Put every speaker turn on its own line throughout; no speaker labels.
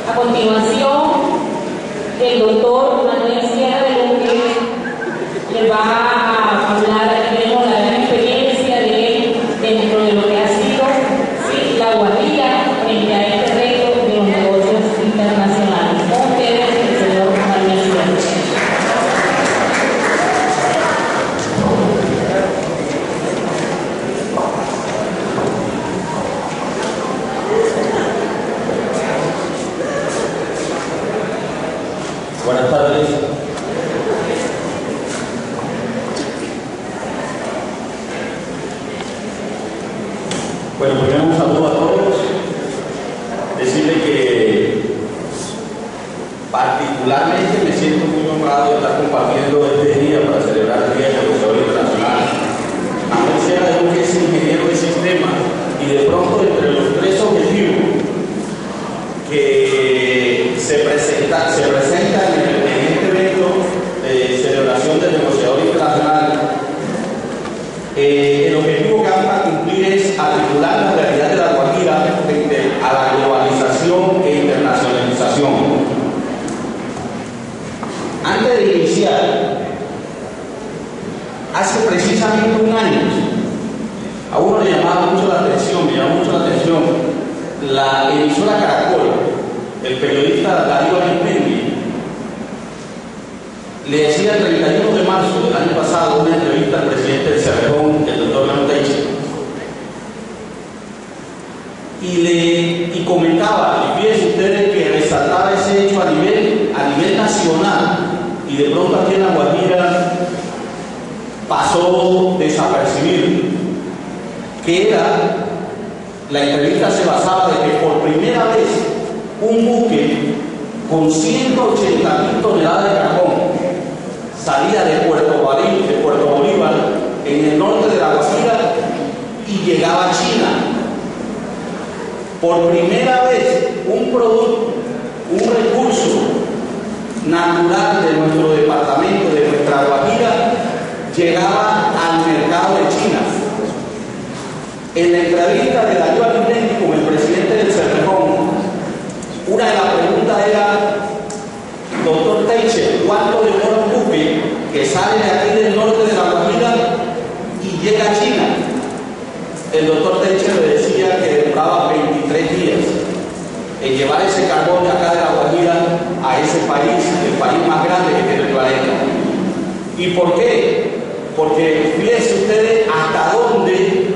A continuación, el doctor Manuel Sierra de Luque le va a hablar de la gran experiencia de él dentro de lo que ha sido la Guajira frente a este reto de los negocios internacionales. Con ustedes, el señor Manuel Sierra.
Buenas tardes. Bueno, primero un saludo a todos. Decirle que particularmente me siento muy honrado de estar compartiendo este día para celebrar el Día del Negociador Internacional. Manuel Sierra de Luque es ingeniero de sistemas y de pronto entre los tres objetivos que se presentan en este evento de celebración del negociador internacional, el objetivo que vamos a cumplir es articular la realidad de la Guajira frente a la globalización e internacionalización. Antes de iniciar, hace precisamente un año, a uno le llamaba mucho la atención, me llamó mucho la atención la emisora Caracol, el periodista Darío Arismendi, le decía el 31 de marzo del año pasado una entrevista al presidente del Cerrejón, el doctor León Teicher, y comentaba, y fíjense ustedes que resaltaba ese hecho a nivel nacional, y de pronto aquí en la Guajira pasó desapercibido, que era, la entrevista se basaba de que por primera vez un buque con 180.000 toneladas de carbón salía de Puerto Bolívar, en el norte de la Guajira, y llegaba a China. Por primera vez un producto, un recurso natural de nuestro departamento, de nuestra Guajira, llegaba al mercado de China. En la entrevista de Darío Arismendi con el presidente del Cerrejón, una de las preguntas era: doctor Teicher, ¿cuánto demora un buque que sale de aquí del norte de la Guajira y llega a China? El doctor Teicher le decía que demoraba 23 días en llevar ese carbón de acá de la Guajira a ese país, el país más grande que tiene el planeta. ¿Y por qué? Porque fíjense ustedes hasta dónde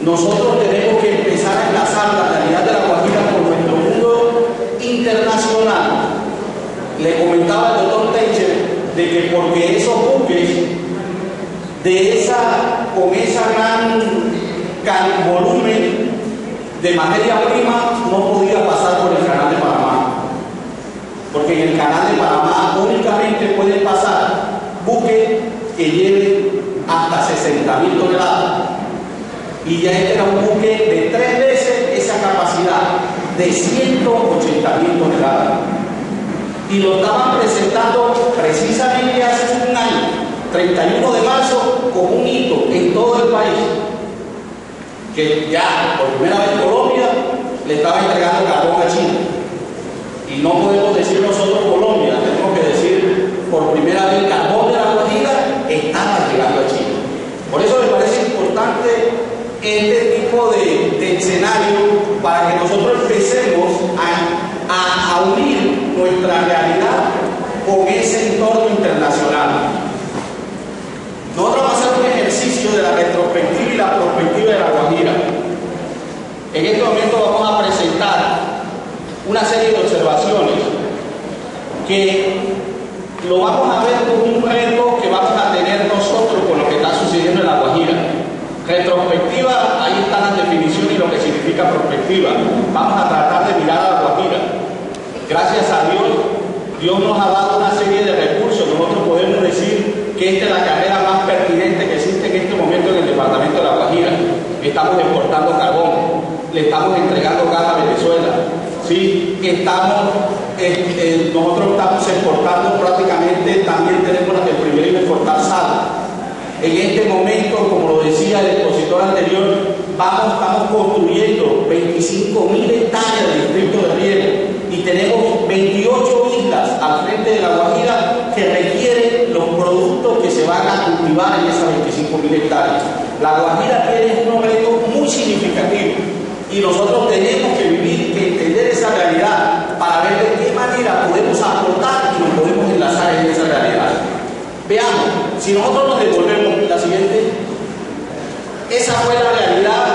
nosotros tenemos que empezar a enlazar la realidad de la Guajira con nuestro mundo internacional. Le comentaba al doctor Teicher de que porque esos buques con esa gran volumen de materia prima no podía pasar por el canal de Panamá, porque en el canal de Panamá únicamente pueden pasar buques que lleven hasta 60.000 toneladas. Y ya este era un buque de 3 veces esa capacidad, de 180.000 toneladas. Y lo estaban presentando precisamente hace un año, 31 de marzo, como un hito en todo el país. Que ya, por primera vez Colombia le estaba entregando carbón a China. Y no podemos decir nosotros Colombia, tenemos que decir por primera vez el carbón de la Guajira estaba llegando a China. Por eso me parece importante este tipo de escenario para que nosotros empecemos a unir nuestra realidad con ese entorno internacional. Nosotros vamos a hacer un ejercicio de la retrospectiva y la prospectiva de la Guajira. En este momento vamos a presentar una serie de observaciones que lo vamos a ver como un reto que vamos a tener nosotros con lo que está sucediendo en la Guajira. Retrospectiva, ahí están las definiciones y lo que significa prospectiva. Vamos a tratar de mirar a la Guajira. Gracias a Dios, Dios nos ha dado una serie de recursos. Nosotros podemos decir que esta es la carrera más pertinente que existe en este momento en el departamento de la Guajira. Estamos exportando carbón, le estamos entregando gas a Venezuela, ¿sí? Nosotros estamos exportando prácticamente, también tenemos el privilegio de exportar sal. En este momento, como lo decía el expositor anterior, estamos construyendo 25.000 hectáreas de distrito de riego y tenemos 28 islas al frente de La Guajira que requieren los productos que se van a cultivar en esas 25.000 hectáreas. La Guajira tiene un reto muy significativo y nosotros tenemos que vivir, que entender esa realidad para ver de qué manera podemos aportar y nos podemos enlazar en esa realidad. Veamos, si nosotros nos devolvemos la siguiente, esa fue la realidad,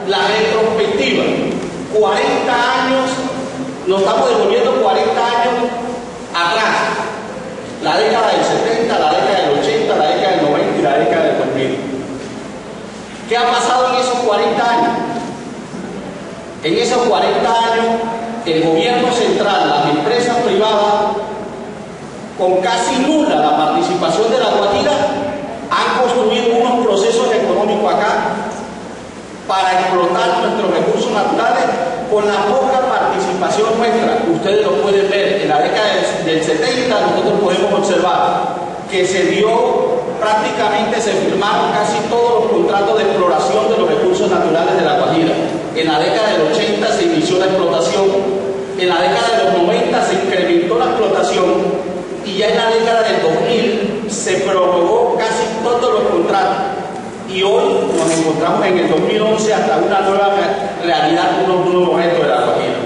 la retrospectiva. 40 años, nos estamos devolviendo 40 años atrás. La década del 70, la década del 80, la década del 90 y la década del 2000. ¿Qué ha pasado en esos 40 años? En esos 40 años, el gobierno central, las empresas privadas, con casi nula la participación de La Guajira, han construido unos procesos económicos acá para explotar nuestros recursos naturales con la poca participación nuestra. Ustedes lo pueden ver, en la década del 70 nosotros podemos observar que se dio, prácticamente se firmaron casi todos los contratos de exploración de los recursos naturales de La Guajira. En la década del 80 se inició la explotación, en la década de los 90 se incrementó la explotación y ya en la década del 2000 se prorrogó casi todos los contratos. Y hoy nos encontramos en el 2011 hasta una nueva realidad, unos nuevos retos de La Guajira.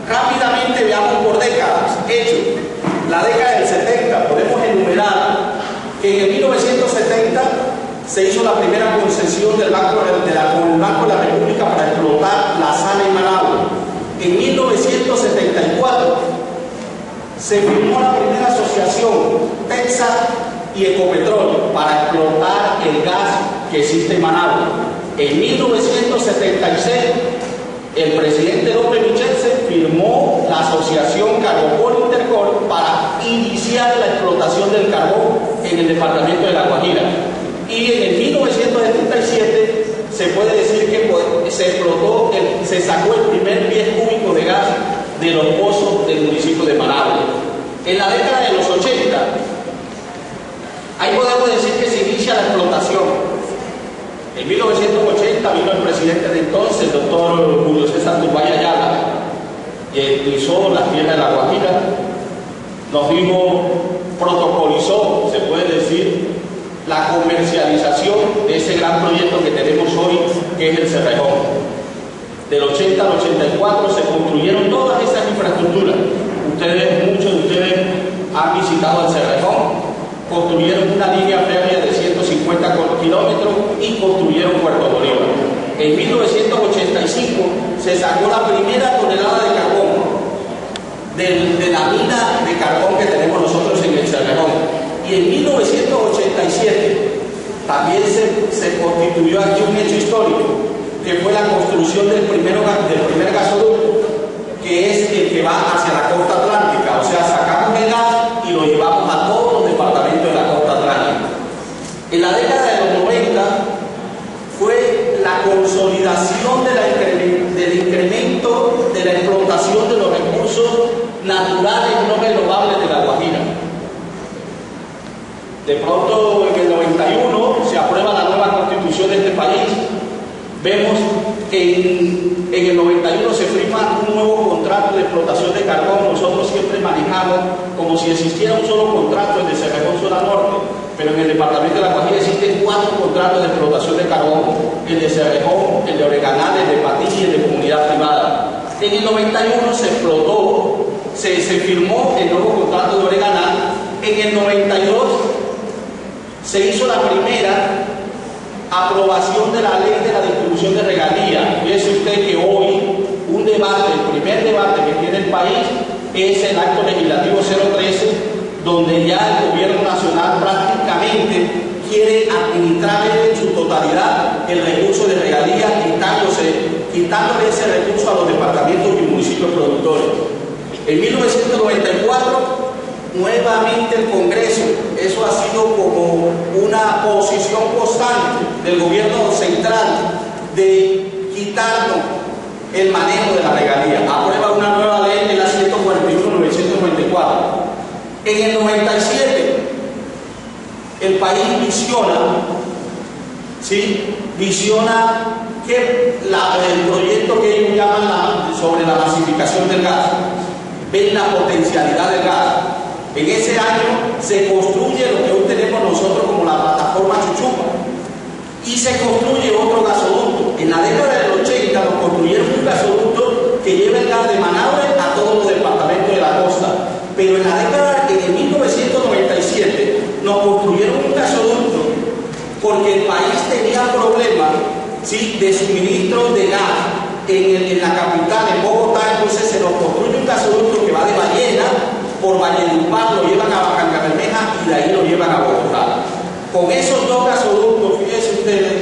Rápidamente veamos por décadas. Hecho, la década del 70, podemos enumerar que en el 1970 se hizo la primera concesión del Banco de la República para explotar la sal en Managua. En 1974 se firmó la primera asociación, Texas y Ecopetrol, para explotar el gas que existe en Managua. En 1976, el presidente López Michel firmó la asociación Carbopol Intercol para iniciar la explotación del carbón en el departamento de La Guajira. Y en el 1977 se puede decir que se sacó el primer pies cúbico de gas de los pozos del municipio de Managua. En la década de los 80, ahí podemos decir que se inicia la explotación. En 1980 vino el presidente de entonces, el doctor Julio César Turbay Ayala, que utilizó las tierras de La Guajira, nos dijo, protocolizó, se puede decir, la comercialización de ese gran proyecto que tenemos hoy, que es el Cerrejón. Del 80 al 84 se construyeron todas esas infraestructuras. Muchos de ustedes han visitado el Cerrejón. Construyeron una línea férrea de 150 kilómetros y construyeron Puerto Bolívar. En 1985 se sacó la primera tonelada de carbón de la mina de carbón que tenemos nosotros en el Cerrejón. Y en 1987 también se constituyó aquí un hecho histórico, que fue la construcción del primer gasoducto, que es el que va hacia la costa atlántica. O sea, sacamos el gas y lo llevamos a todos los departamentos de la costa atlántica. En la década de los 90 fue la consolidación del incremento de la explotación de los recursos naturales no renovables de La Guajira. De pronto, en el 91 se aprueba la nueva constitución de este país. Vemos que en el 91 se firma un nuevo contrato de explotación de carbón. Nosotros siempre manejamos como si existiera un solo contrato, el de Cerrejón Zona Norte, pero en el departamento de La Guajira existen 4 contratos de explotación de carbón: el de Cerrejón, el de Oreganal, el de Patilla y el de comunidad privada. En el 91 se explotó, se firmó el nuevo contrato de Oreganal. En el 92 se hizo la primera aprobación de la ley de la distribución de regalías. Fíjese usted que hoy el primer debate que tiene el país es el acto legislativo 013, donde ya el gobierno nacional prácticamente quiere administrar en su totalidad el recurso de regalías, quitándole ese recurso a los departamentos y municipios productores. En 1994 nuevamente el Congreso, eso ha sido como una posición constante del gobierno central de quitarnos el manejo de la regalía. Aprueba una nueva ley en la 141-994. En el 97 el país visiona que el proyecto que ellos llaman sobre la masificación del gas. ven la potencialidad del gas. En ese año se construye lo que hoy tenemos nosotros como la plataforma Chuchupa y se construye otro gasoducto. En la década del 80 nos construyeron un gasoducto que lleva el gas de Manaure a todos los departamentos de la costa, pero en la década de 1997 nos construyeron un gasoducto porque el país tenía problemas, ¿sí?, de suministro de gas en la capital, en Bogotá. Entonces se nos construye un gasoducto que va de Ballena por Valledupar, lo llevan a Barrancabermeja y de ahí lo llevan a Bogotá. Con esos dos gasoductos, fíjense ustedes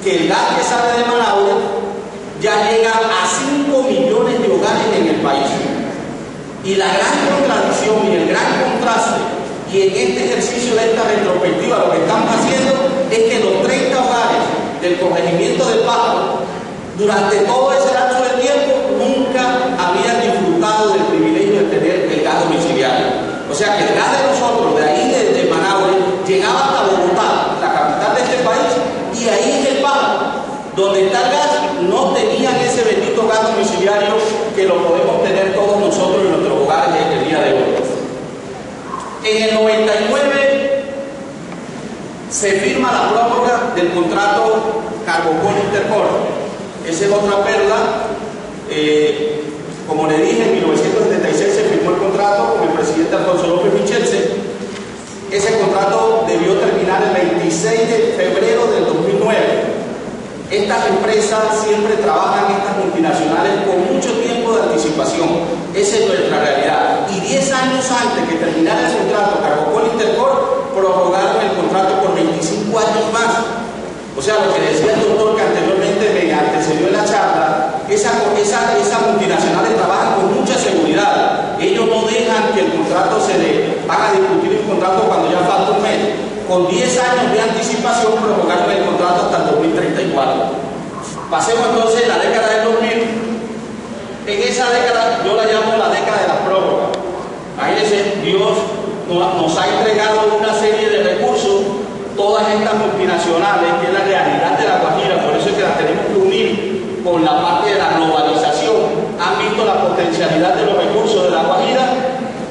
que el gas que sale de Manaure ya llega a 5 millones de hogares en el país. Y la gran contradicción y el gran contraste, y en este ejercicio de esta retrospectiva lo que estamos haciendo es que los 30 hogares del corregimiento de Pasto, durante todo ese lapso de tiempo, nunca habían disfrutado del privilegio de tener el gas domiciliario. O sea que el gas de nosotros, de ahí de Manaure, llegaba hasta Bogotá, la capital de este país, y ahí en el Pasto, donde está el gas, no tenían ese bendito gas domiciliario que lo podemos tener todos nosotros en nuestros hogares en el día de hoy. En el 99 se firma la prórroga del contrato Carbocol Intercor. Esa es otra perla. Como le dije, en 1976 se firmó el contrato con el presidente Alfonso López Michelsen. Ese contrato debió terminar el 26 de febrero del 2009. Estas empresas siempre trabajan, estas multinacionales, con mucho tiempo de anticipación. Esa es nuestra realidad. Y 10 años antes que terminara el contrato Carbocol Intercor, prorrogaron el contrato por 25 años más. O sea, lo que decía el doctor que anteriormente me antecedió en la charla, esas multinacionales trabajan con mucha seguridad. Ellos no dejan que el contrato se le haga discutir un contrato cuando ya falta un mes. Con 10 años de anticipación prorrogaron el contrato hasta el 2034. Pasemos entonces a la década del 2000. En esa década, yo la llamo la década de la prórroga. Imagínense, Dios nos ha entregado una serie de recursos, todas estas multinacionales, que es la realidad de la Guajira, por eso es que las tenemos que unir con la parte de la globalización. Han visto la potencialidad de los recursos de la Guajira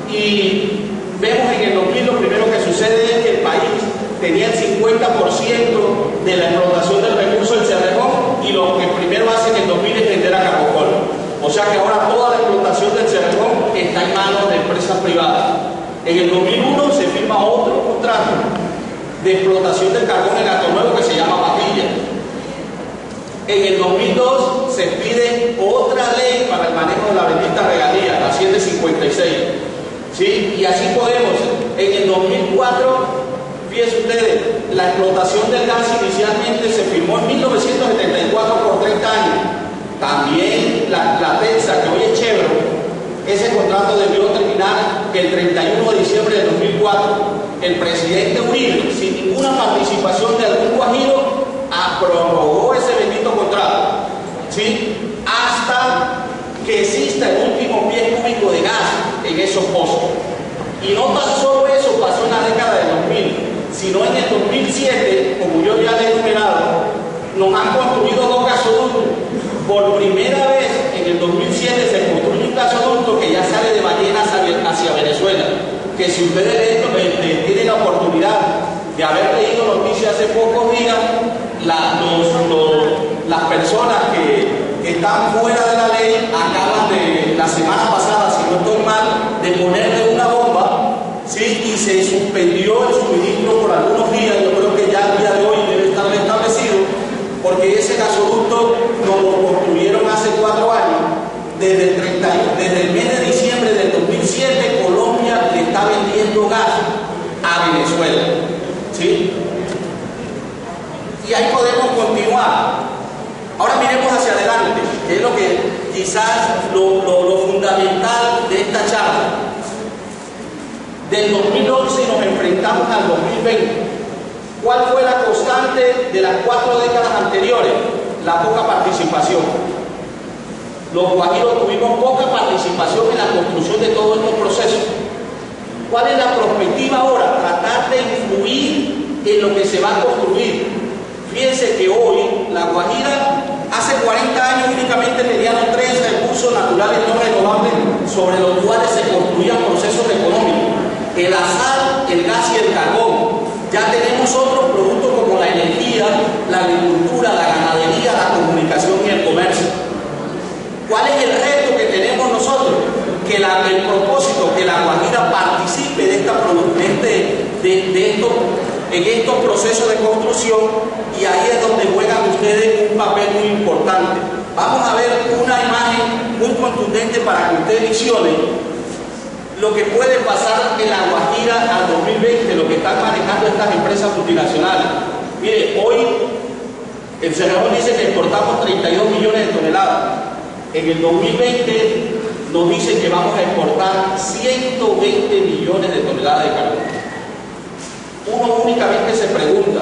y vemos en el 2000 lo primero que sucede es que el país tenía el 50% de la explotación del recurso del Cerrejón y lo que primero hace en el 2000 es vender a Carbocol. O sea que ahora toda la explotación del Cerrejón está en manos de empresas privadas. En el 2001 se firma otro contrato de explotación del carbón en Gato Nuevo que se llama Patilla. En el 2002 se pide otra ley para el manejo de la bendita regalía, la 756. ¿Sí? Y así podemos. En el 2004, fíjense ustedes, la explotación del gas inicialmente se firmó en 1974 por 30 años. También la TEPSA, que hoy es Chevron, ese contrato debió terminar el 31 de diciembre de 2004. El presidente Uribe, sin ninguna participación de algún guajiro, prorrogó ese bendito contrato, ¿sí?, hasta que exista el último pie cúbico de gas en esos pozos. Y no tan solo eso pasó en la década del 2000, sino en el 2007, como yo ya le he enumerado, nos han construido dos gasoductos. Por primera vez en el 2007 se construye un gasoducto que ya sale de Ballena hacia Venezuela, que si ustedes tienen la oportunidad de haber leído noticias hace pocos días, las personas que están fuera de la ley acaban de, la semana pasada, si no estoy mal, de ponerle una bomba, ¿sí?, y se suspendió el suministro por algunos días. Yo creo que ya el día de hoy debe estar restablecido, porque ese gasoducto lo construyeron hace 4 años. Desde el mes de diciembre del 2007, Colombia le está vendiendo gas a Venezuela, ¿sí? Y ahí podemos continuar. Ahora miremos hacia adelante, que es lo que quizás lo fundamental de esta charla. Del 2011 nos enfrentamos al 2020. ¿Cuál fue la constante de las 4 décadas anteriores? La poca participación. Los guajiros tuvimos poca participación en la construcción de todos estos procesos. ¿Cuál es la perspectiva ahora? Tratar de influir en lo que se va a construir. Fíjense que hoy la Guajira, hace 40 años únicamente teníamos 3 recursos naturales no renovables sobre los cuales se construían procesos económicos, el sal, el gas y el carbón. Ya tenemos otros productos como la energía, la agricultura, la ganadería, la comunicación y el comercio. ¿Cuál es el reto que tenemos nosotros? Que el propósito, que La Guajira participe de en estos procesos de construcción, y ahí es donde juegan ustedes un papel muy importante. Vamos a ver una imagen muy contundente para que ustedes visionen lo que puede pasar en La Guajira al 2020, lo que están manejando estas empresas multinacionales. Mire, hoy el Cerrejón dice que exportamos 32 millones de toneladas. En el 2020 nos dicen que vamos a exportar 120 millones de toneladas de carbón. Uno únicamente se pregunta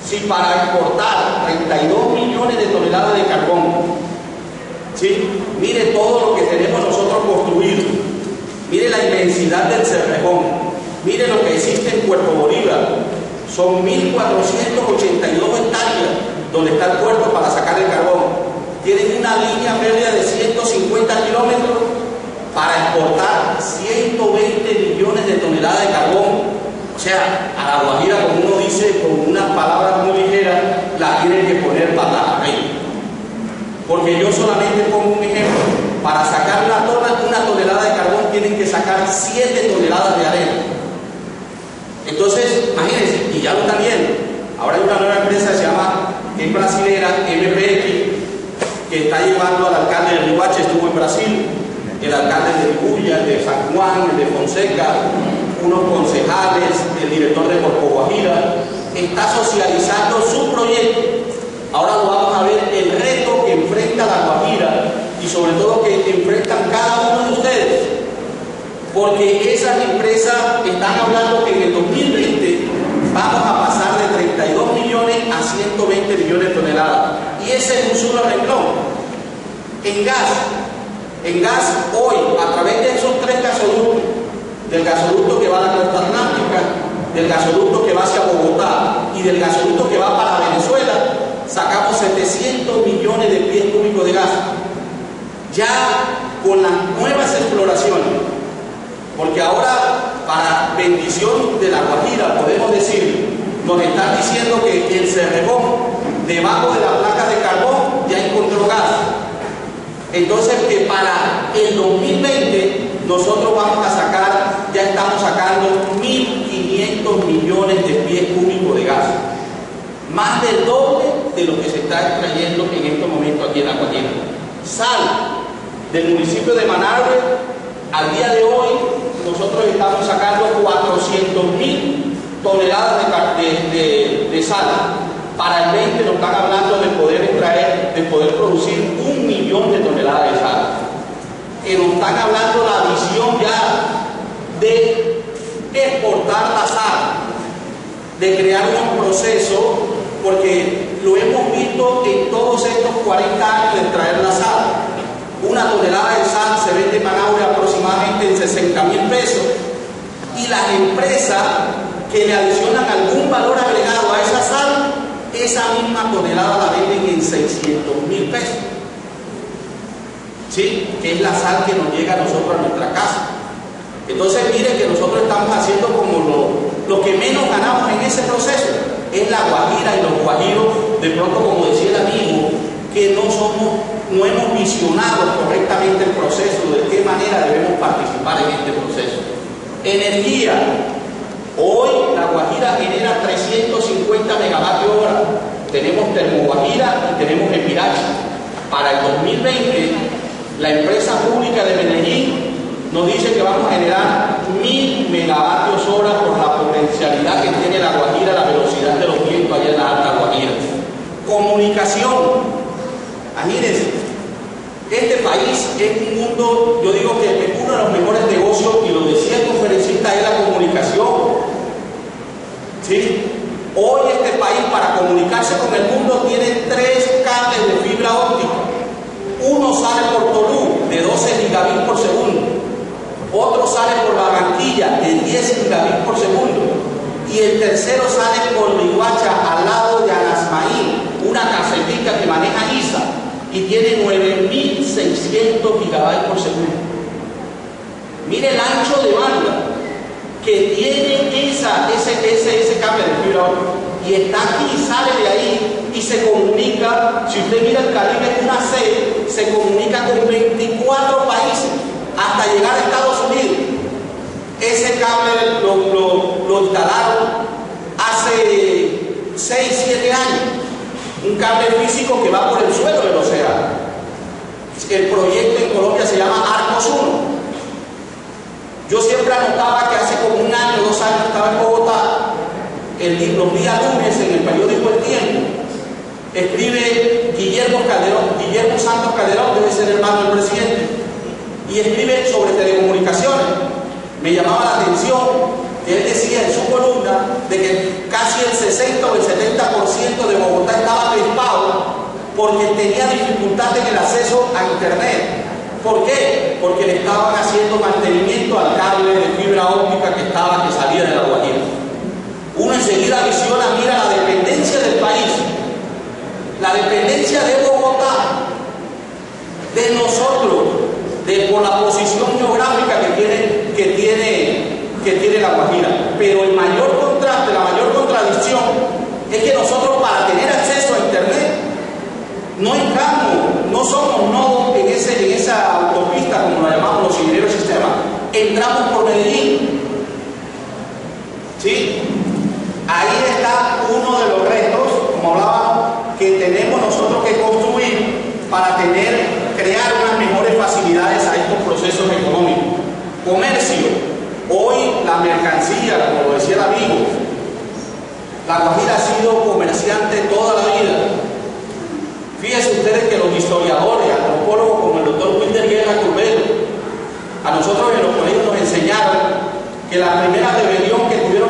si para exportar 32 millones de toneladas de carbón, ¿sí? Mire todo lo que tenemos nosotros construido, mire la inmensidad del Cerrejón, mire lo que existe en Puerto Bolívar, son 1.482 hectáreas donde está el puerto para sacar el carbón. Tienen una línea férrea de 150 kilómetros para exportar 120 millones de toneladas de carbón. O sea, a La Guajira, como uno dice con unas palabras muy ligeras, la tienen que poner patas arriba. Porque yo solamente pongo un ejemplo. Para sacar una tonelada de carbón tienen que sacar 7 toneladas de arena. Entonces, imagínense, y ya lo están viendo. Ahora hay una nueva empresa que se llama, que es brasilera, MPX, que está llevando al alcalde de Riohacha, estuvo en Brasil, el alcalde de Vicuña, el de San Juan, el de Fonseca, unos concejales, el director de Puerto Guajira, está socializando su proyecto. Ahora lo vamos a ver, el reto que enfrenta La Guajira y sobre todo que enfrentan cada uno de ustedes, porque esas empresas están hablando que en el 2020 vamos a pasar de 32 millones a 120 millones de toneladas, y ese es un solo renglón. En gas hoy, a través de esos 3 gasoductos, del gasoducto que va a la costa atlántica, del gasoducto que va hacia Bogotá y del gasoducto que va para Venezuela, sacamos 700 millones de pies cúbicos de gas. Ya con las nuevas exploraciones, porque ahora, para bendición de La Guajira, podemos decir, nos están diciendo que el Cerrejón, debajo de la placa de carbón, ya encontró gas. Entonces, que para el 2020 nosotros vamos a sacar, ya estamos sacando 1.500 millones de pies cúbicos de gas, más del doble de lo que se está extrayendo en estos momentos aquí en La Guajira. Sal del municipio de Managua, al día de hoy nosotros estamos sacando 400.000 toneladas de sal. Para el 20 nos están hablando de poder extraer, de poder producir 1 millón de toneladas de sal. Nos están hablando la visión ya de exportar la sal, de crear un proceso, porque lo hemos visto en todos estos 40 años de extraer la sal. Una tonelada de sal se vende en Managua aproximadamente en 60.000 pesos, y las empresas que le adicionan algún valor agregado a esa sal, esa misma tonelada la venden en 600.000 pesos. ¿Sí? Que es la sal que nos llega a nosotros a nuestra casa. Entonces, miren que nosotros estamos haciendo como lo que menos ganamos en ese proceso es La Guajira y los guajiros, de pronto, como decía el amigo, que no hemos visionado correctamente el proceso, de qué manera debemos participar en este proceso. Energía. Hoy La Guajira genera 350 megavatios hora. Tenemos Termoguajira y tenemos Espirachi. Para el 2020, la empresa pública de Medellín nos dice que vamos a generar 1.000 megavatios hora por la potencialidad que tiene La Guajira, la velocidad de los vientos allá en la Alta Guajira. Comunicación. Imagínense, este país es un mundo, yo digo que uno de los mejores negocios, y lo decía el conferencista, es la comunicación. ¿Sí? Hoy este país, para comunicarse con el mundo, tiene 3 cables de fibra óptica. Uno sale por Tolú de 12 gigabits por segundo, otro sale por Barranquilla de 10 gigabits por segundo, y el tercero sale por Riohacha, al lado de Anasmaí, una casetica que maneja ISA, y tiene 9.600 gigabytes por segundo. Mire el ancho de banda que tiene ese cable de fibra óptica, y está aquí y sale de ahí y se comunica. Si usted mira el Caribe, una C, se comunica con 24 países hasta llegar a Estados Unidos. Ese cable lo instalaron hace 6, 7 años. Un cable físico que va por el suelo del océano. El proyecto en Colombia se llama Arcos 1. Yo siempre anotaba que hace como 1 año, 2 años estaba en Bogotá, los días lunes en el periódico El Tiempo, escribe Guillermo Santos Calderón, debe ser hermano del presidente, y escribe sobre telecomunicaciones. Me llamaba la atención que él decía en su columna de que casi el 60 o el 70% de Bogotá estaba crispado porque tenía dificultad en el acceso a internet. ¿Por qué? Porque le estaban haciendo mantenimiento al cable de fibra óptica que salía de La Guajira. Uno enseguida visiona, mira la dependencia del país, la dependencia de Bogotá, de nosotros, por la posición geográfica que tiene La Guajira. Pero el mayor contraste, la mayor contradicción es que nosotros, para tener acceso a internet, no somos nodos en esa autopista, como lo llamamos los ingenieros de sistema. Entramos por Medellín. ¿Sí? Ahí está uno de los retos, como hablábamos, que tenemos nosotros que construir para crear unas mejores facilidades a estos procesos económicos. Comercio. Hoy la mercancía, como lo decía el amigo, La Guajira ha sido comerciante toda la vida. Fíjense ustedes que los historiadores, antropólogos como el doctor Wilder Guerra Curbelo, a nosotros en los colegios nos enseñaron que la primera rebelión que tuvieron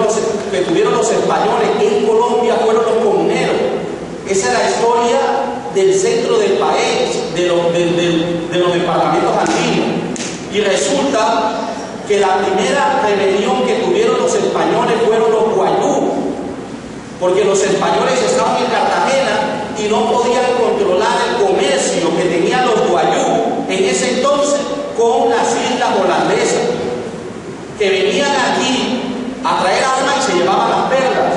los españoles en Colombia fueron los comuneros. Esa es la historia del centro del país, de los departamentos andinos. Y resulta que la primera rebelión que tuvieron los españoles fueron los guayú, porque los españoles estaban en Cartagena y no podían controlar el comercio que tenían los guayú en ese entonces con las islas holandesas, que venían aquí a traer armas y se llevaban las perlas.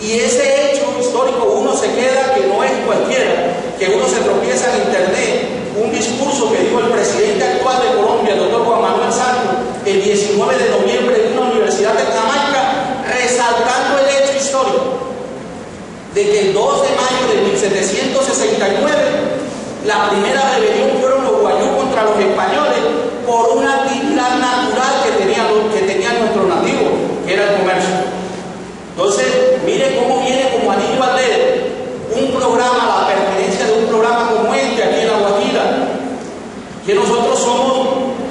Y ese hecho histórico uno se queda que no es cualquiera, que uno se tropieza en internet, un discurso que dijo el presidente actual de Colombia, el doctor Juan Manuel Santos, el 19 de noviembre en una universidad de Jamaica, resaltando el hecho histórico de que el 2 de mayo de 1769 la primera rebelión fueron los guayú contra los españoles por una actividad natural que tenían nuestros nativos, que era el comercio. Entonces, mire cómo viene como anillo al dedo un programa, la pertenencia de un programa como este aquí en La Guajira, que nosotros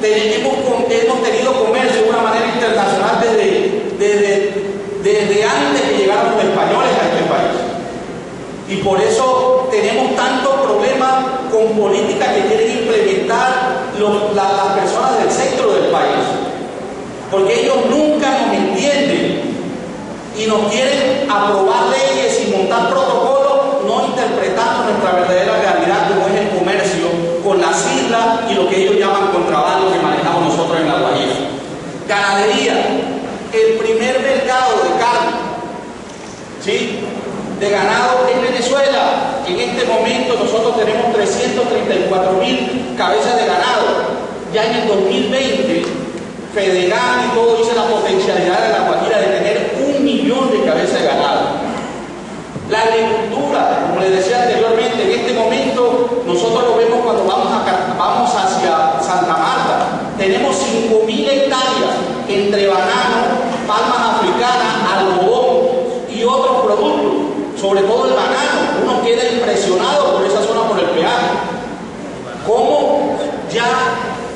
hemos tenido comercio de una manera internacional desde antes que llegaron los españoles a este país. Y por eso tenemos tantos problemas con políticas que quieren implementar las personas del centro del país, porque ellos nunca nos entienden y nos quieren aprobar leyes y montar protocolos, no interpretando nuestra verdadera realidad, como es el comercio con las islas y lo que ellos llaman contrabando que manejamos nosotros en La Guajira. Ganadería, el primer mercado de carne, ¿sí?, de ganado en Venezuela. En este momento nosotros tenemos 334.000 cabezas de ganado. Ya en el 2020, Fedegan y todo dice la potencialidad de La Guajira de tener 1 millón de cabezas de ganado. La agricultura, como les decía anteriormente, en este momento nosotros lo vemos cuando vamos hacia Santa Marta. Tenemos 5.000 hectáreas entre banano, palmas africanas, algodón y otros productos, sobre todo el banano. Uno queda impresionado por esa zona, por el peaje. Cómo ya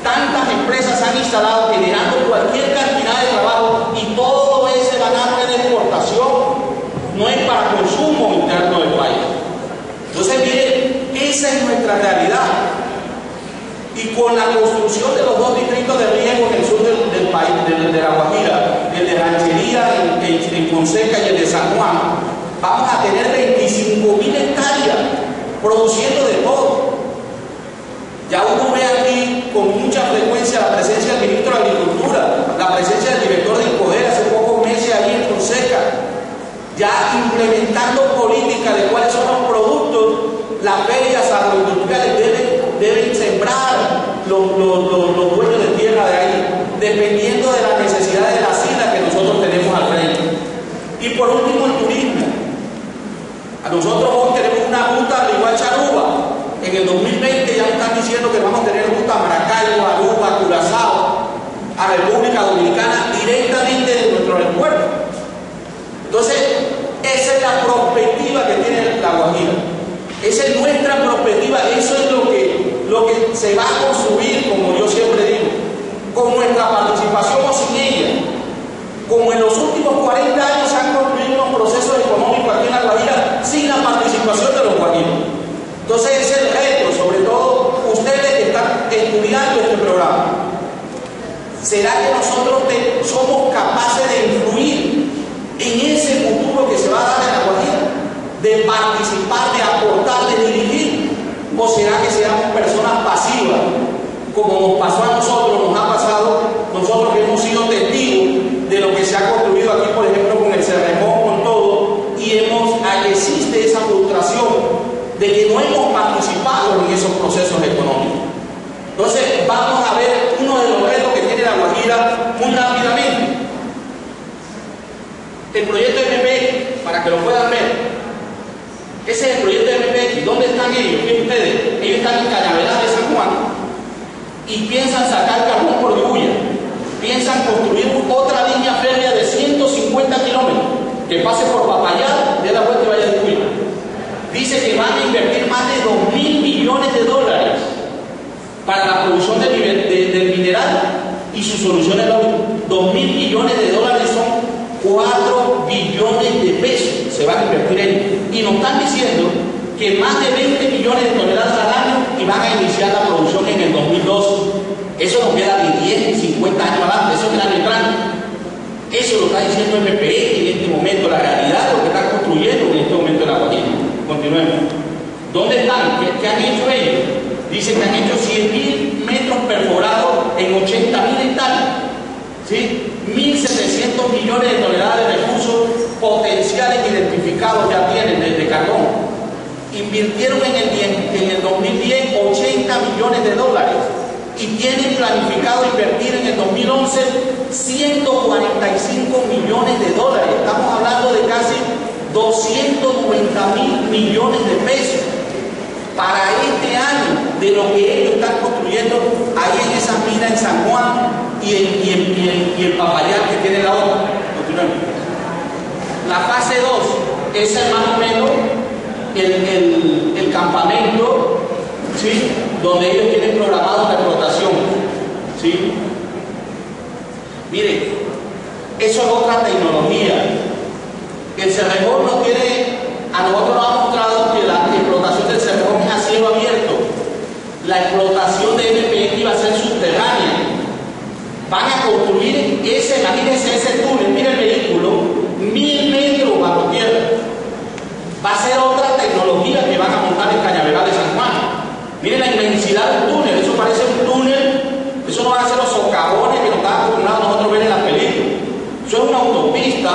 tantas empresas han instalado generando cualquier cantidad de trabajo, y todo ese banano es de exportación, no es para consumo interno del país. Entonces, miren, esa es nuestra realidad. Y con la construcción de los 2 distritos de riego en el sur del país, de La Guajira, el de Ranchería en Fonseca y el de San Juan, vamos a tener 25.000 hectáreas produciendo de todo. Ya uno ve aquí con mucha frecuencia la presencia del ya implementando políticas de cuáles son los productos, las ferias agroindustriales deben sembrar los dueños de tierra de ahí, dependiendo de las necesidades de las islas que nosotros tenemos al frente. Y por último, el turismo. A nosotros hoy tenemos una ruta de igual Aruba. En el 2020 ya nos están diciendo que vamos a tener ruta a Maracaibo, Aruba, Curazao, a República Dominicana, directamente de nuestro aeropuerto. Entonces, esa es la perspectiva que tiene La Guajira. Esa es nuestra perspectiva, eso es lo que se va a construir, como yo siempre digo, con nuestra participación o sin ella. Como en los últimos 40 años se han construido unos procesos económicos aquí en La Guajira sin la participación de los guajiros. Entonces ese es el reto, sobre todo ustedes que están estudiando este programa. ¿Será que nosotros somos capaces de influir en ese futuro que se va a dar en La Guajira? De participar, de aportar, de dirigir. ¿O será que seamos personas pasivas? Como nos pasó a nosotros, nos ha pasado, nosotros que hemos sido testigos de lo que se ha construido aquí, por ejemplo, con el Cerrejón, con todo, y existe esa frustración de que no hemos participado en esos procesos económicos. Entonces, vamos a ver uno de los retos que tiene La Guajira muy rápidamente. El proyecto MPX, para que lo puedan ver. Ese es el proyecto MPX. ¿Dónde están ellos? ¿Quién ustedes? Ellos están en Cañaveral de San Juan y piensan sacar carbón por Dibuya. Piensan construir otra línea férrea de 150 kilómetros que pase por Papayal, de la vuelta y vaya a Dibuya. Dice que van a invertir más de $2.000 millones para la producción del mineral y sus soluciones lógicas. $2.000 millones son 4 billones de pesos se van a invertir en ello. Y nos están diciendo que más de 20 millones de toneladas al año y van a iniciar la producción en el 2012. Eso nos queda de 10 y 50 años adelante, eso es el año entrante. Eso lo está diciendo el MPX en este momento, la realidad de lo que están construyendo en este momento en La Guajira. Continuemos. ¿Dónde están? ¿Qué han hecho ellos? Dicen que han hecho 100.000 metros perforados en 80.000 hectáreas. ¿Sí? 1.700 millones de toneladas de recursos potenciales identificados ya tienen de carbón. Invirtieron en el 2010 $80 millones y tienen planificado invertir en el 2011 $145 millones. Estamos hablando de casi 290.000 millones de pesos para este año de lo que ellos están construyendo ahí en esa mina en San Juan y el Papayal que tiene la otra. Continuemos. La fase 2, esa es más o menos el campamento, ¿sí?, donde ellos tienen programado la explotación, ¿sí? Miren, eso es otra tecnología. El Cerrejón no tiene, a nosotros nos ha mostrado que la explotación del Cerrejón es a cielo abierto. La explotación de MPX iba a ser subterránea. Van a construir imagínense ese túnel, mira el vehículo, 1.000 metros bajo tierra. Va a ser otra tecnología que van a montar en Cañaveral de San Juan. Miren la inmensidad del túnel, eso parece un túnel, eso no van a ser los socavones que nos están acostumbrados nosotros ver en las películas. Eso es una autopista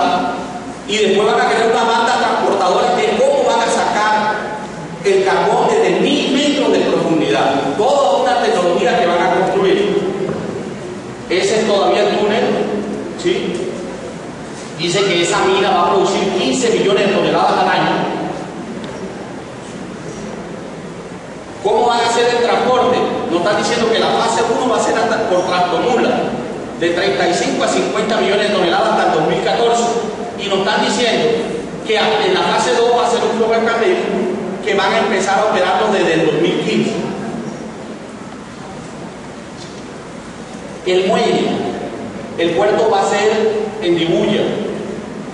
y después van a querer una banda transportadora que cómo van a sacar el carbón desde 1.000 metros de profundidad. Toda una tecnología que van a construir. Ese es todavía el túnel, ¿sí? Dice que esa mina va a producir 15 millones de toneladas al año. ¿Cómo van a hacer el transporte? Nos están diciendo que la fase 1 va a ser por tractomula, de 35 a 50 millones de toneladas hasta el 2014. Y nos están diciendo que en la fase 2 va a ser un ferrocarril que van a empezar a operarlo desde el 2015. El muelle, el puerto va a ser en Dibuya.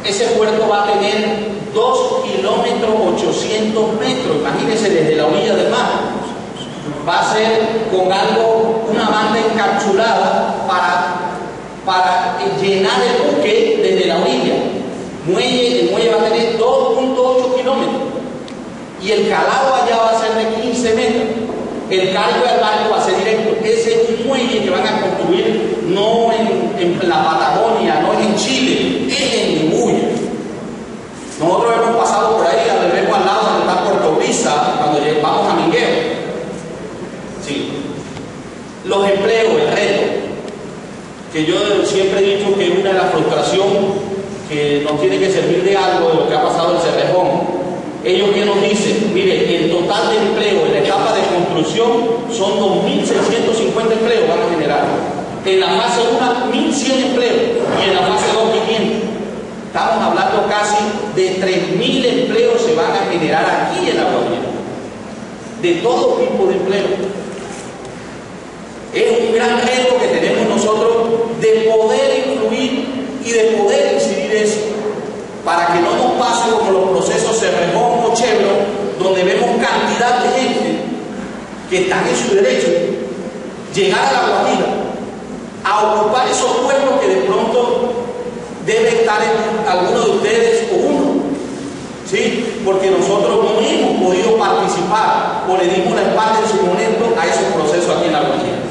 Ese puerto va a tener 2 kilómetros 800 metros, imagínense, desde la orilla del mar. Va a ser con algo, una banda encapsulada para llenar el buque desde la orilla. El muelle va a tener 2.8 kilómetros y el calado allá va a ser de 15 metros. El cargo del barco va a ser directo. Ese es un muelle que van a construir no en la Patagonia, no es en Chile, es en Dibuya. Nosotros hemos pasado por ahí, donde vemos al lado donde está Puerto Brisa, cuando vamos a Mingueo. Sí. Los empleos, el reto, que yo siempre he dicho que una de las frustraciones que nos tiene que servir de algo de lo que ha pasado en Cerrejón. Ellos que nos dicen, mire, el total de empleo en la etapa de construcción son 2.650 empleos van a generar. En la fase 1, 1.100 empleos y en la fase 2, 500. Estamos hablando casi de 3.000 empleos se van a generar aquí en La Guajira. De todo tipo de empleo. Es un gran reto que tenemos nosotros de poder influir y de poder incidir eso, para que no nos pase como los procesos Cerrejón o Chevron, donde vemos cantidad de gente que están en su derecho, llegar a La Guajira, a ocupar esos puestos que de pronto debe estar en alguno de ustedes o uno, ¿sí? Porque nosotros no hemos podido participar o le dimos la espalda en su momento a esos procesos aquí en La Guajira.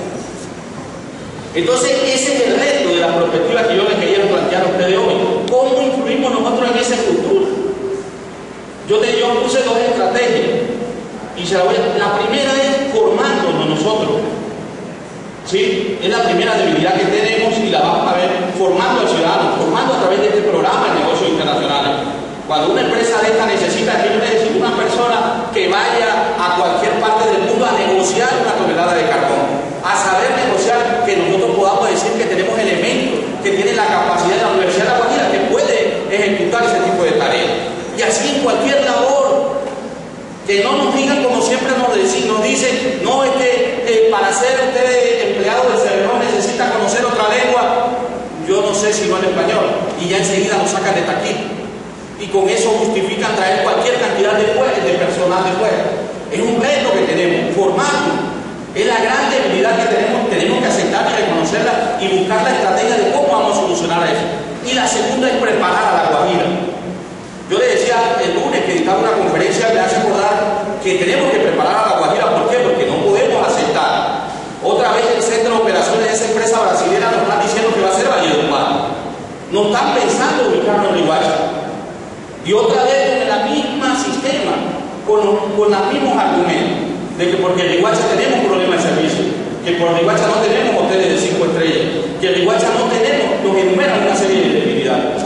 Entonces, ese es el reto de la perspectiva que yo les quería plantear a ustedes hoy. ¿Cómo influimos nosotros en ese futuro? Yo puse dos estrategias. Y la primera es formándonos nosotros. ¿Sí? Es la primera debilidad que tenemos y la vamos a ver formando al ciudadano, formando a través de este programa de negocios internacionales. Cuando una empresa de esta necesita, yo le decir una persona que vaya a cualquier parte del mundo a negociar una tonelada de carbón, a saber negociar, que nosotros podamos decir que tenemos elementos, que tienen la capacidad de la Universidad de La Guajira, que puede ejecutar ese tipo de tareas. Y así en cualquier labor, que no nos digan como siempre nos dicen, no, es que para ser usted empleado del Cerrejón necesita conocer otra lengua, yo no sé si no el español, y ya enseguida nos sacan de taquilla. Y con eso justifican traer cualquier cantidad de personal de fuera. Es un reto que tenemos, formarnos. Es la gran debilidad que tenemos que aceptar y reconocerla y buscar la estrategia de cómo vamos a solucionar eso. Y la segunda es preparar a La Guajira. Yo le decía el lunes que dictaba una conferencia, me hace acordar que tenemos que preparar a La Guajira. ¿Por qué? Porque no podemos aceptar. Otra vez el centro de operaciones de esa empresa brasileña nos están diciendo que va a ser Valledupar. No están pensando ubicarnos en Riohacha. Y otra vez con el mismo sistema, con los mismos argumentos, de que porque en Riohacha tenemos problemas de servicio, que por Riohacha no tenemos hoteles de 5 estrellas, que en Riohacha no tenemos, nos enumeran una serie de debilidades.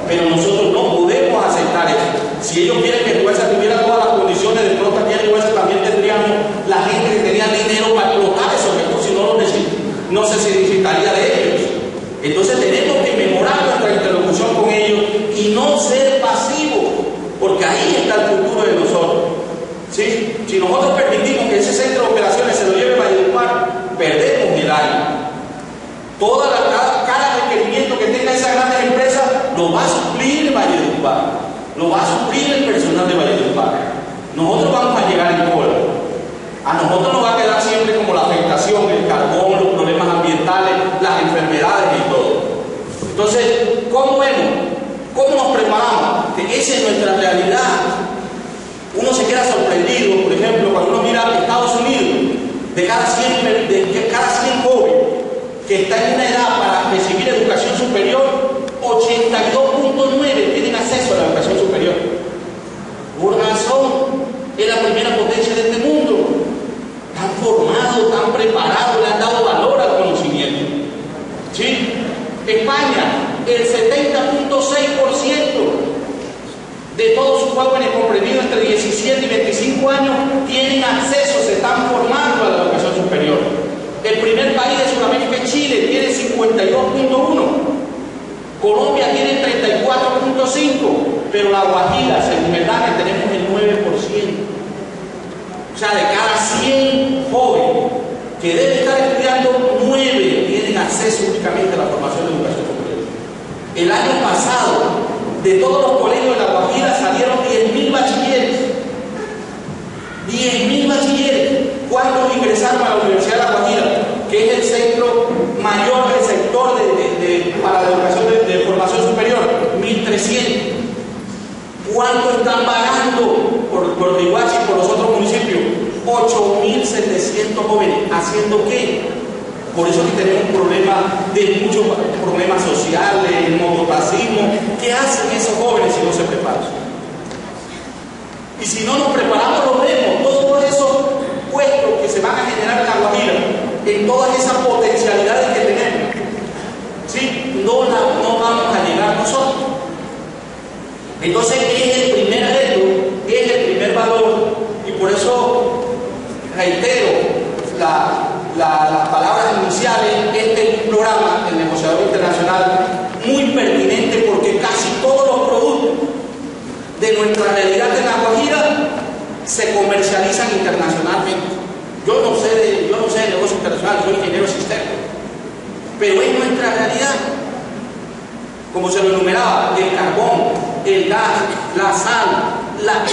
Pero nosotros no podemos aceptar eso. Si ellos quieren que Riohacha tuviera todas las condiciones, de pronto aquí en Riohacha también tendríamos la gente que tenía dinero para explotar esos recursos, si no los no se necesitaría de ellos. Entonces tenemos que mejorar nuestra interlocución con ellos y no ser pasivos, porque ahí está el futuro de nosotros. ¿Sí? Si nosotros permitimos que ese centro de operaciones se lo lleve a Valledupar, perdemos el año. Cada requerimiento que tenga esas grandes empresas lo va a suplir Valledupar, lo va a suplir el personal de Valledupar. Nosotros vamos a llegar en cola. A nosotros nos va a quedar siempre como la afectación, el carbón, los problemas ambientales, las enfermedades y todo. Entonces, ¿cómo vemos? ¿Cómo nos preparamos? Que esa es nuestra realidad. Uno se queda sorprendido, por ejemplo, cuando uno mira a Estados Unidos, de cada 100 jóvenes que están en una edad para recibir educación superior, 82.9 tienen acceso a la educación superior. Por razón, es la primera potencia de este mundo. Están formados, están preparados, le han dado valor al conocimiento. ¿Sí? España, el 70.6% de todos sus jóvenes comprendidos entre 17 y 25 años tienen acceso, se están formando a la educación superior. El primer país de Sudamérica es Chile, tiene 52.1. Colombia tiene 34.5, pero La Guajira, según el DANE, tenemos el 9%. O sea, de cada 100 jóvenes que deben estar estudiando, 9 tienen acceso únicamente a la formación de educación superior. El año pasado, de todos los colegios de La Guajira salieron 10.000 bachilleres. 10.000 bachilleres. ¿Cuántos ingresaron a la Universidad de La Guajira? Que es el centro mayor del sector para la educación de formación superior. 1.300. ¿Cuánto están pagando por Riohacha y por los otros municipios? 8.700 jóvenes. ¿Haciendo qué? Por eso que tenemos muchos problemas sociales, el monopacismo. ¿Qué hacen esos jóvenes si no se preparan? Y si no nos preparamos, lo vemos, todos esos puestos que se van a generar en La Guajira, en todas esas potencialidades que tenemos, ¿sí? No vamos a llegar nosotros. Entonces es el primer reto, es el primer valor, y por eso reitero las palabras iniciales. Este es un programa, el Negociador Internacional, muy pertinente, porque casi todos los productos de nuestra realidad en La Guajira se comercializan internacionalmente. Yo no sé de negocio internacional, soy ingeniero de sistemas, pero es nuestra realidad. Como se lo enumeraba, el carbón, el gas, la sal, la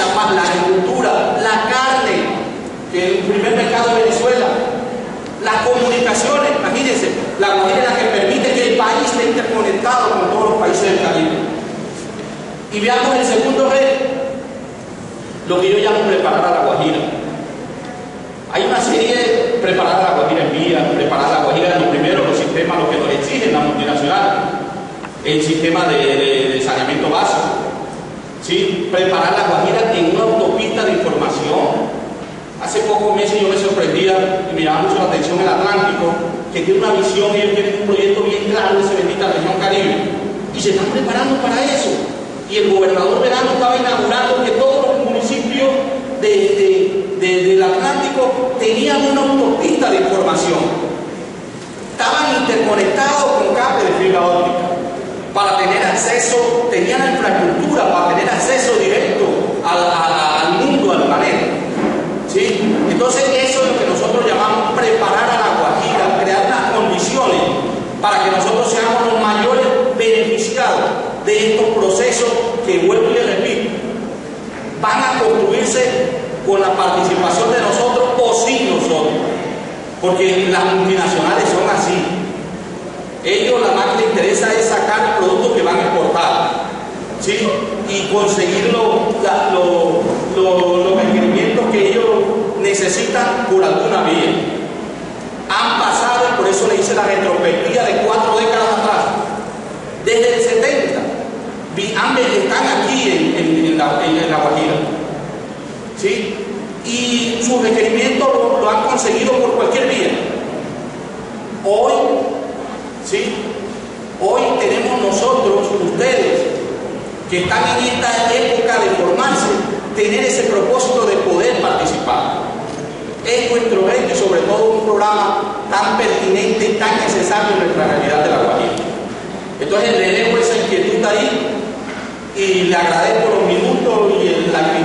agricultura, la carne, que es el primer mercado de Venezuela, las comunicaciones. Imagínense, La Guajira es la que permite que el país esté interconectado con todos los países del Caribe. Y veamos el segundo reto, lo que yo llamo preparar a La Guajira. Hay una serie de preparar a La Guajira en vía, preparar a La Guajira en los primeros los sistemas, lo que nos exigen la multinacional, el sistema de saneamiento básico, ¿sí? Preparar La Guajira en una autopista de información. Hace pocos meses yo me sorprendía y me llamaba mucho la atención el Atlántico, que tiene una visión, ellos tienen un proyecto bien claro de esa bendita región Caribe, y se están preparando para eso. Y el gobernador Verano estaba inaugurando que todos los municipios del Atlántico tenían una autopista de información. Estaban interconectados con cables de fibra óptica para tener acceso, tenían la infraestructura para tener acceso directo al mundo, al planeta. ¿Sí? Entonces eso es lo que nosotros llamamos preparar a La Guajira, crear las condiciones para que nosotros seamos los mayores beneficiados de estos procesos que, vuelvo y les repito, van a construirse con la participación de nosotros o sin nosotros, porque las multinacionales son así. Ellos, la más que les interesa es sacar productos que van a exportar, ¿sí? Y conseguir los requerimientos que ellos necesitan por alguna vía. Han pasado, y por eso le hice la retrospectiva de 4 décadas atrás, desde el 70, están aquí en la Guajira, ¿sí? Y sus requerimientos lo han conseguido por cualquier vía. Hoy, ¿sí? Hoy tenemos nosotros, ustedes, que están en esta época de formarse, tener ese propósito de poder participar. Es nuestro reto, y sobre todo un programa tan pertinente y tan necesario en nuestra realidad de La Guajira. Entonces le dejo esa inquietud ahí y le agradezco los minutos y la invitación